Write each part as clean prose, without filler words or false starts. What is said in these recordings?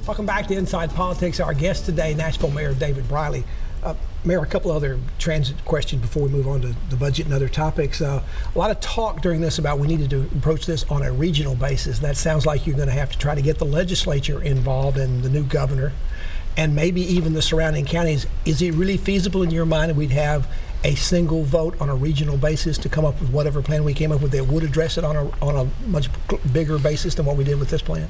Welcome back to Inside Politics. Our guest today, Nashville Mayor David Briley. Mayor, a couple other transit questions before we move on to the budget and other topics. A lot of talk during this about we needed to approach this on a regional basis. That sounds like you're going to have to try to get the legislature involved and the new governor and maybe even the surrounding counties. Is it really feasible in your mind that we'd have a single vote on a regional basis to come up with whatever plan we came up with that would address it on a much bigger basis than what we did with this plan?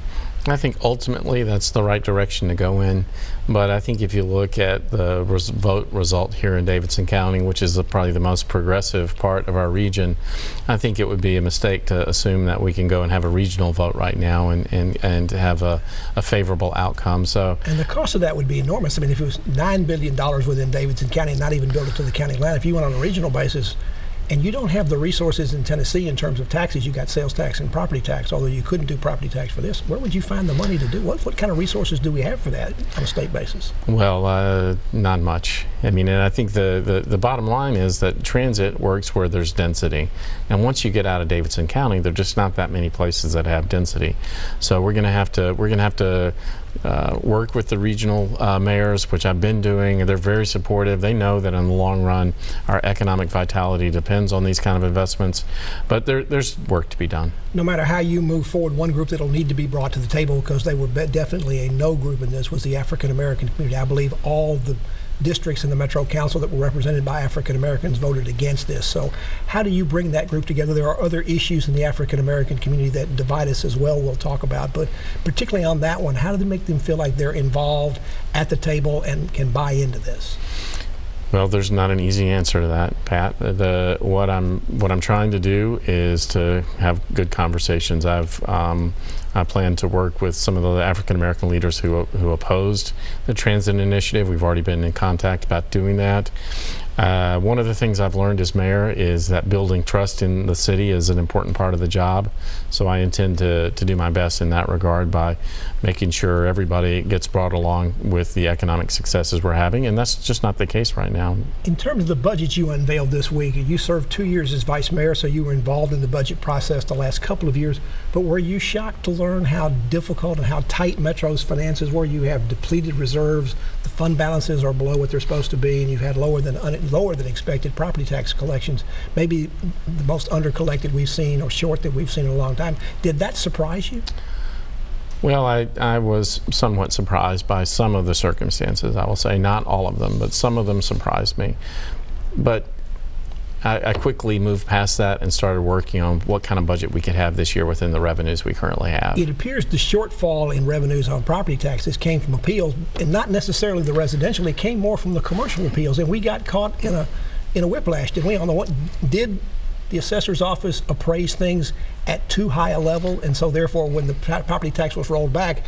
I think ultimately that's the right direction to go in, but I think if you look at the vote result here in Davidson County, which is probably the most progressive part of our region, I think it would be a mistake to assume that we can go and have a regional vote right now and have a favorable outcome. So, and the cost of that would be enormous. I mean, if it was $9 billion within Davidson County and not even built it to the county line, if you went on a regional basis, and you don't have the resources in Tennessee in terms of taxes. You got sales tax and property tax, although you couldn't do property tax for this. Where would you find the money to do? What kind of resources do we have for that on a state basis? Well, not much. I mean, and I think the bottom line is that transit works where there's density. And once you get out of Davidson County, there are just not that many places that have density. So we're going to have to work with the regional mayors, which I've been doing. They're very supportive. They know that in the long run, our economic vitality depends on these kind of investments. But there's work to be done. No matter how you move forward, one group that'll need to be brought to the table, because they were definitely a no group in this, was the African American community. I believe all the districts in the Metro Council that were represented by African Americans voted against this. So how do you bring that group together? There are other issues in the African American community that divide us as well, we'll talk about, but particularly on that one, how do they make them feel like they're involved at the table and can buy into this? Well, there's not an easy answer to that, Pat. What I'm trying to do is to have good conversations. I plan to work with some of the African American leaders who opposed the transit initiative. We've already been in contact about doing that. One of the things I've learned as mayor is that building trust in the city is an important part of the job. So I intend to do my best in that regard by making sure everybody gets brought along with the economic successes we're having, and that's just not the case right now. In terms of the budget you unveiled this week, you served 2 years as vice mayor, so you were involved in the budget process the last couple of years, but were you shocked to learn how difficult and how tight Metro's finances were? You have depleted reserves, the fund balances are below what they're supposed to be, and you've had lower than expected property tax collections, maybe the most under-collected we've seen or short that we've seen in a long time. Did that surprise you? Well, I was somewhat surprised by some of the circumstances. I will say not all of them, but some of them surprised me. But I quickly moved past that and started working on what kind of budget we could have this year within the revenues we currently have. It appears the shortfall in revenues on property taxes came from appeals, and not necessarily the residential. It came more from the commercial appeals, and we got caught in a whiplash, didn't we? On the one, did the assessor's office appraise things at too high a level, and so therefore when the property tax was rolled back,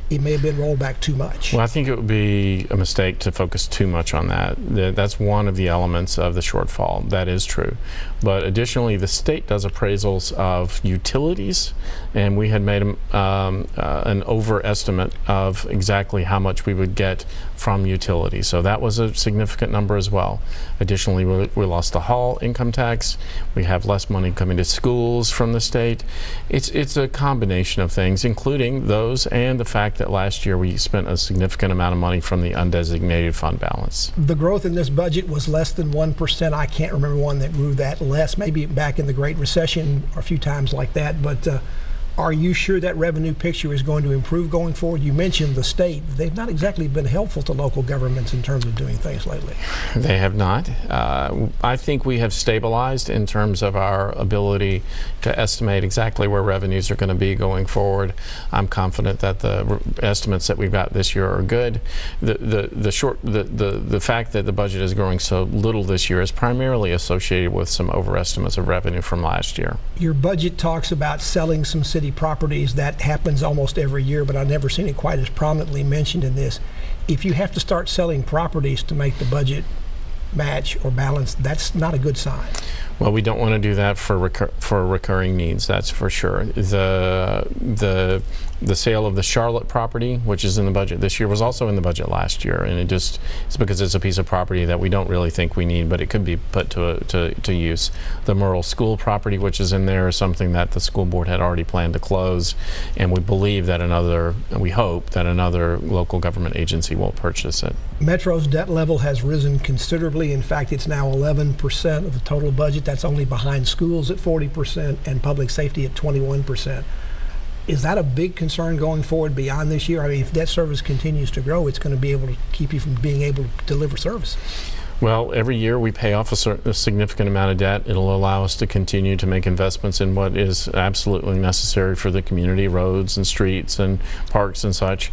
it may have been rolled back too much? Well, I think it would be a mistake to focus too much on that. That's one of the elements of the shortfall. That is true. But additionally, the state does appraisals of utilities, and we had made an overestimate of exactly how much we would get from utilities. So that was a significant number as well. Additionally, we lost the Hall income tax. We have less money coming to schools from the state. It's a combination of things, including those and the fact that last year we spent a significant amount of money from the undesignated fund balance. The growth in this budget was less than 1%. I can't remember one that grew that less, maybe back in the Great Recession or a few times like that, but are you sure that revenue picture is going to improve going forward? You mentioned the state. They've not exactly been helpful to local governments in terms of doing things lately. They have not. I think we have stabilized in terms of our ability to estimate exactly where revenues are going to be going forward. I'm confident that the estimates that we've got this year are good. The fact that the budget is growing so little this year is primarily associated with some overestimates of revenue from last year. Your budget talks about selling some city properties. That happens almost every year, but I've never seen it quite as prominently mentioned in this. If you have to start selling properties to make the budget match or balance, that's not a good sign. Well, we don't want to do that for recurring needs, that's for sure. The The sale of the Charlotte property, which is in the budget this year, was also in the budget last year, and it's because it's a piece of property that we don't really think we need, but it could be put to use. The Myrtle School property, which is in there, is something that the school board had already planned to close, and we believe that we hope that another local government agency will purchase it. Metro's debt level has risen considerably. In fact, it's now 11% of the total budget. That's only behind schools at 40% and public safety at 21%. Is that a big concern going forward beyond this year? I mean, if debt service continues to grow, it's going to be able to keep you from being able to deliver services. Well, every year we pay off a significant amount of debt. It'll allow us to continue to make investments in what is absolutely necessary for the community, roads and streets and parks and such.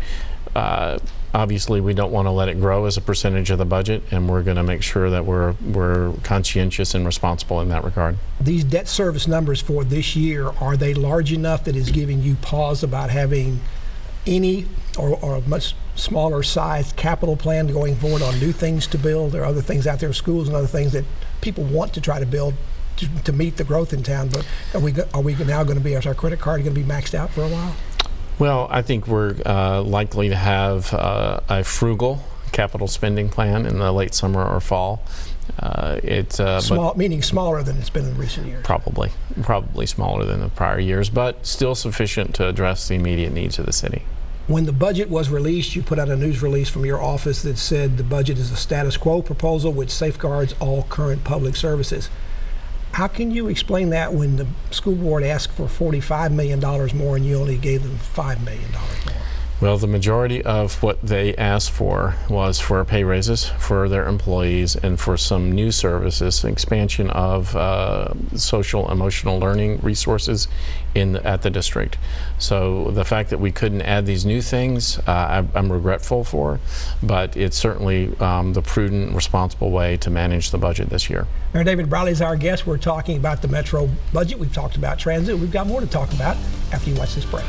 Obviously, we don't want to let it grow as a percentage of the budget, and we're going to make sure that we're conscientious and responsible in that regard. These debt service numbers for this year, are they large enough that is giving you pause about having any or a much smaller sized capital plan going forward on new things to build? There are other things out there, schools and other things that people want to try to build to meet the growth in town, but are we now going to be, is our credit card going to be maxed out for a while? Well, I think we're likely to have a frugal capital spending plan in the late summer or fall. Meaning smaller than it's been in recent years. Probably smaller than the prior years, but still sufficient to address the immediate needs of the city. When the budget was released, you put out a news release from your office that said the budget is a status quo proposal which safeguards all current public services. How can you explain that when the school board asked for $45 million more and you only gave them $5 million more? Well, the majority of what they asked for was for pay raises for their employees and for some new services, expansion of social emotional learning resources at the district. So the fact that we couldn't add these new things, I'm regretful for, but it's certainly the prudent, responsible way to manage the budget this year. Mayor David Briley is our guest. We're talking about the Metro budget. We've talked about transit. We've got more to talk about after you watch this break.